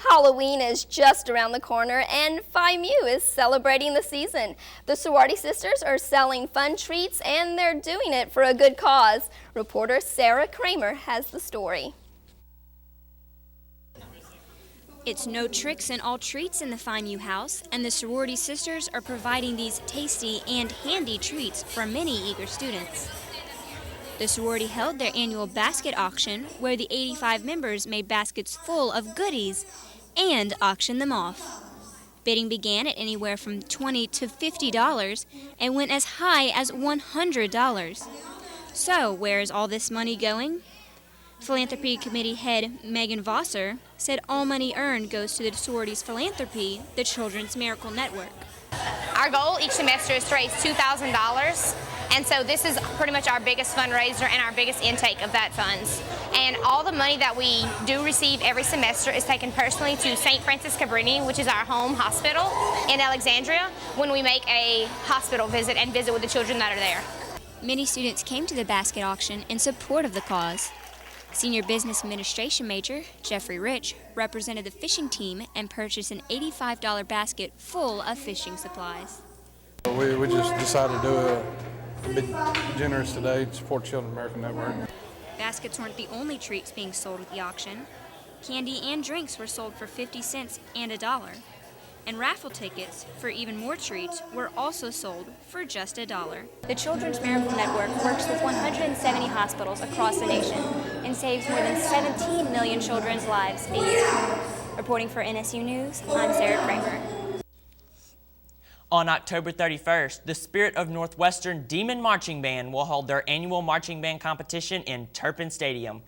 Halloween is just around the corner and Phi Mu is celebrating the season. The sorority sisters are selling fun treats and they're doing it for a good cause. Reporter Sarah Kramer has the story. It's no tricks and all treats in the Phi Mu house, and the sorority sisters are providing these tasty and handy treats for many eager students. The sorority held their annual basket auction where the 85 members made baskets full of goodies and auctioned them off. Bidding began at anywhere from $20 to $50 and went as high as $100. So where is all this money going? Philanthropy Committee head Megan Vosser said all money earned goes to the sorority's philanthropy, the Children's Miracle Network. Our goal each semester is to raise $2,000, and so this is pretty much our biggest fundraiser and our biggest intake of that funds. And all the money that we do receive every semester is taken personally to St. Francis Cabrini, which is our home hospital in Alexandria, when we make a hospital visit and visit with the children that are there. Many students came to the basket auction in support of the cause. Senior Business Administration major Jeffrey Rich represented the fishing team and purchased an $85 basket full of fishing supplies. We just decided to be generous today to support Children's Miracle Network. Baskets weren't the only treats being sold at the auction. Candy and drinks were sold for 50 cents and $1. And raffle tickets for even more treats were also sold for just $1. The Children's Miracle Network works with 170 hospitals across the nation and saves more than 17 million children's lives a year. Reporting for NSU News, I'm Sarah Kramer. On October 31st, the Spirit of Northwestern Demon Marching Band will hold their annual marching band competition in Turpin Stadium.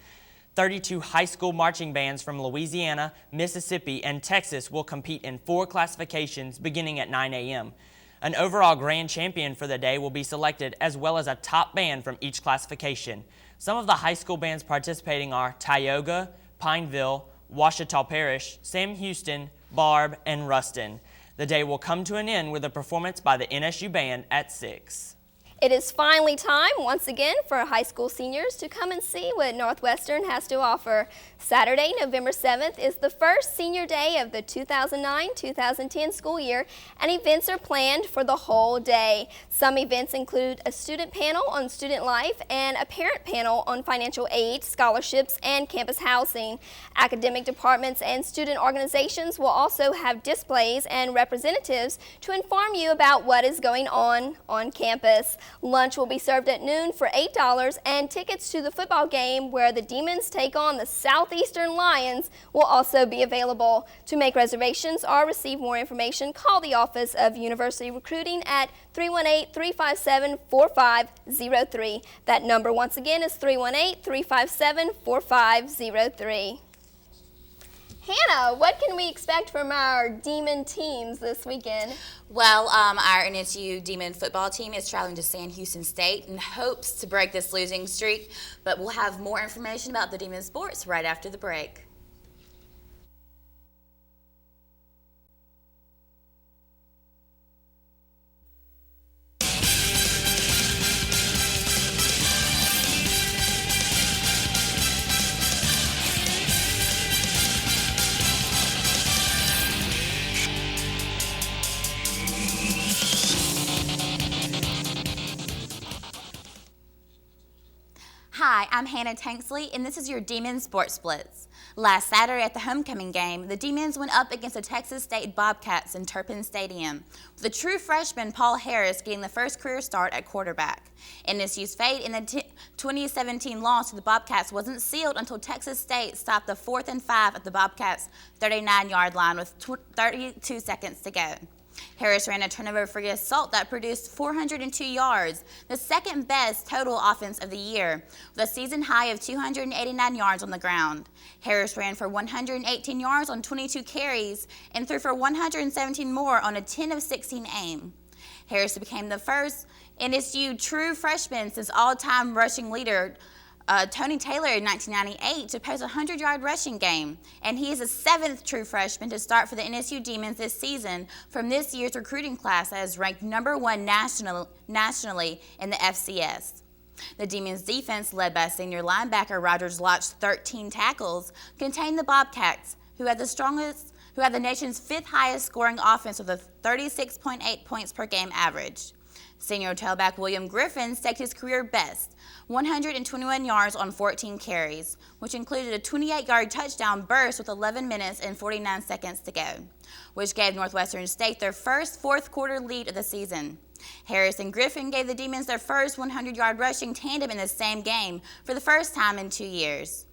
32 high school marching bands from Louisiana, Mississippi, and Texas will compete in 4 classifications beginning at 9 a.m. An overall grand champion for the day will be selected, as well as a top band from each classification. Some of the high school bands participating are Tioga, Pineville, Ouachita Parish, Sam Houston, Barb, and Ruston. The day will come to an end with a performance by the NSU Band at 6. It is finally time, once again, for high school seniors to come and see what Northwestern has to offer. Saturday, November 7th is the first senior day of the 2009-2010 school year, and events are planned for the whole day. Some events include a student panel on student life and a parent panel on financial aid, scholarships, and campus housing. Academic departments and student organizations will also have displays and representatives to inform you about what is going on campus. Lunch will be served at noon for $8, and tickets to the football game where the Demons take on the Southeastern Lions will also be available. To make reservations or receive more information, call the Office of University Recruiting at 318-357-4503. That number once again is 318-357-4503. Hannah, what can we expect from our Demon teams this weekend? Well, our NSU Demon football team is traveling to Sam Houston State in hopes to break this losing streak, but we'll have more information about the Demon sports right after the break. Hi, I'm Hannah Tanksley, and this is your Demon Sports Blitz. Last Saturday at the homecoming game, the Demons went up against the Texas State Bobcats in Turpin Stadium, with the true freshman Paul Harris getting the first career start at quarterback. NSU's fate in the 2017 loss to the Bobcats wasn't sealed until Texas State stopped the 4th and 5 at the Bobcats' 39-yard line with 32 seconds to go. Harris ran a turnover-free assault that produced 402 yards, the second best total offense of the year, with a season high of 289 yards on the ground. Harris ran for 118 yards on 22 carries and threw for 117 more on a 10 of 16 aim. Harris became the first NSU true freshman since all-time rushing leader Tony Taylor in 1998 to post a 100-yard rushing game, and he is the 7th true freshman to start for the NSU Demons this season from this year's recruiting class that is ranked #1 nationally in the FCS. The Demons defense, led by senior linebacker Rogers Lotch's 13 tackles, contained the Bobcats, who had the nation's 5th highest scoring offense with a 36.8 points per game average. Senior tailback William Griffin staked his career best, 121 yards on 14 carries, which included a 28-yard touchdown burst with 11 minutes and 49 seconds to go, which gave Northwestern State their first fourth-quarter lead of the season. Harris and Griffin gave the Demons their first 100-yard rushing tandem in the same game for the first time in 2 years.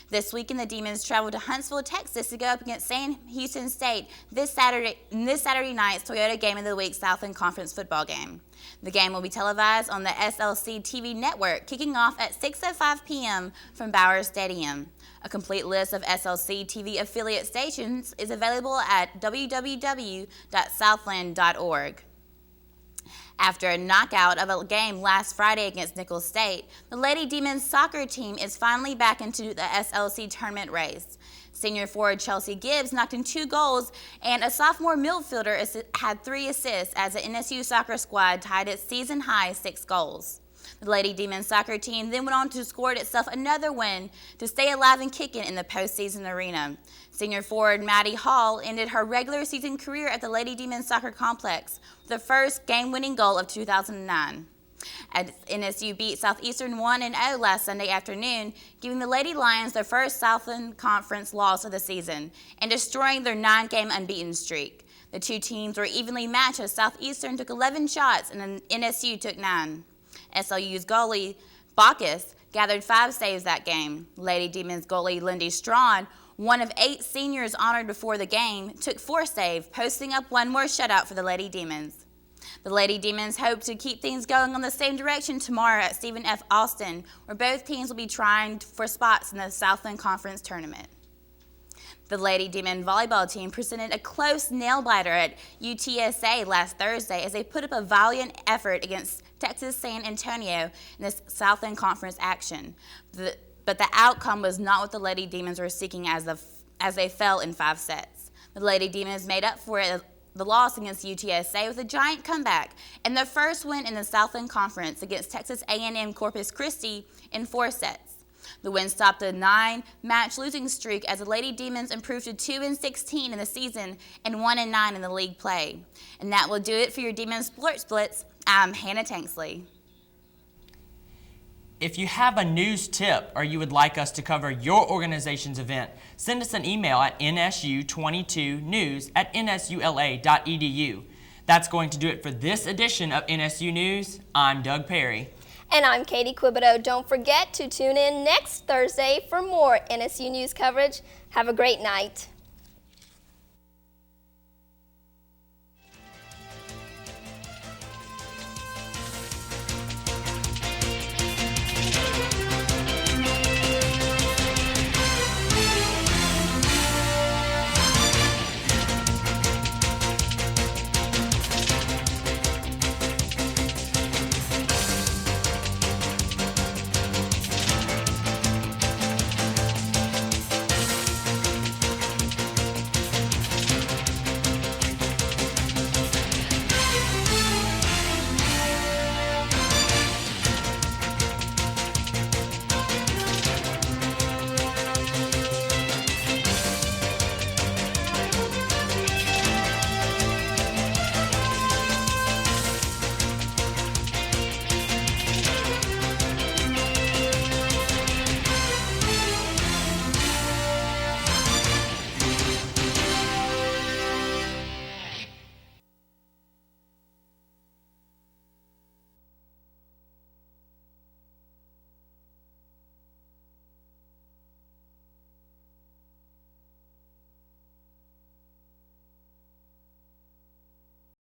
This weekend, the Demons traveled to Huntsville, Texas to go up against Sam Houston State this Saturday night's Toyota Game of the Week Southland Conference football game. The game will be televised on the SLC TV network, kicking off at 6:05 p.m. from Bowers Stadium. A complete list of SLC TV affiliate stations is available at www.southland.org. After a knockout of a game last Friday against Nicholls State, the Lady Demons soccer team is finally back into the SLC tournament race. Senior forward Chelsea Gibbs knocked in 2 goals, and a sophomore midfielder had 3 assists as the NSU soccer squad tied its season-high 6 goals. The Lady Demons soccer team then went on to score itself another win to stay alive and kicking in the postseason arena. Senior forward Maddie Hall ended her regular season career at the Lady Demons Soccer Complex with the first game-winning goal of 2009. As NSU beat Southeastern 1-0 last Sunday afternoon, giving the Lady Lions their first Southland Conference loss of the season and destroying their 9-game unbeaten streak. The two teams were evenly matched as Southeastern took 11 shots and NSU took 9. SLU's goalie, Bacchus, gathered 5 saves that game. Lady Demons goalie Lindy Strawn, one of 8 seniors honored before the game, took 4 saves, posting up one more shutout for the Lady Demons. The Lady Demons hope to keep things going on the same direction tomorrow at Stephen F. Austin, where both teams will be trying for spots in the Southland Conference tournament. The Lady Demon volleyball team presented a close nail-biter at UTSA last Thursday as they put up a valiant effort against Texas San Antonio in this Southland Conference action. But the outcome was not what the Lady Demons were seeking as they fell in 5 sets. The Lady Demons made up for the loss against UTSA with a giant comeback and their first win in the Southland Conference against Texas A&M Corpus Christi in 4 sets. The win stopped a 9-match losing streak as the Lady Demons improved to 2-16 in the season and 1-9 in the league play. And that will do it for your Demons Sports Blitz. I'm Hannah Tanksley. If you have a news tip or you would like us to cover your organization's event, send us an email at nsu22news@nsula.edu. That's going to do it for this edition of NSU News. I'm Doug Perry. And I'm Katie Quibido. Don't forget to tune in next Thursday for more NSU News coverage. Have a great night.